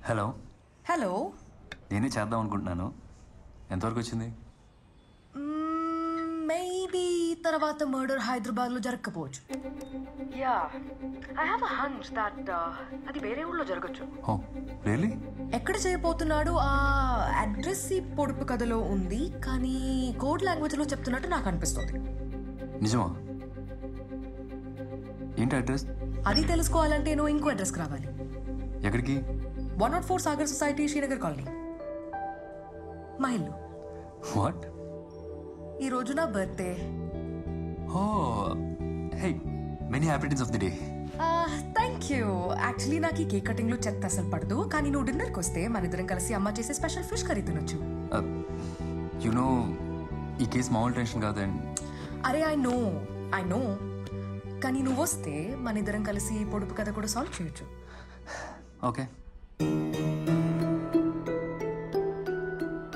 Hello hello. నేనే చేద్దాం అనుకుంటున్నాను. ఎంతవరకు వచ్చింది? మేబీ తర్వాత మర్డర్ హైదరాబాద్లో జరగకపోవచ్చు. Yeah, I have a hunch that అది వేరే ఊళ్ళో జరగచ్చు. Oh really? ఎక్కడ చేయబోతున్నాడు? ఆ అడ్రస్ ఈ పొడుపు కథలో ఉంది, కానీ కోడ్ లాంగ్వేజ్లో చెప్తున్నట్టు నాకు అనిపిస్తుంది. నిజమా? ఏంటి అడ్రస్? అది తెలుసుకోవాలంటే నువ్వు ఇంకో అడ్రస్కి రావాలి. ఎక్కడికి? 104 సాగర్ సొసైటీ, శ్రీనగర్ కాలనీ, మా ఇల్లు. వాట్? ఈ రోజు నా birthday. Oh hey, many happy returns of the day. Thank you. Actually నాకు ఈ కేక్ కటింగ్ లో చెత్త అసలు పడదు, కానీ నువ్వు డిన్నర్కి వస్తే మన ఇద్దరం కలిసి అమ్మ చేసే స్పెషల్ ఫిష్ కర్రీ తినొచ్చు. యునో ఈ కేసు మామూలు టెన్షన్ కాదండి. అరే ఐ నో, కానీ నువ్వు వస్తే మన ఇద్దరం కలిసి పొడుపు కథ కూడా సాల్వ్ చేయొచ్చు. ఓకే.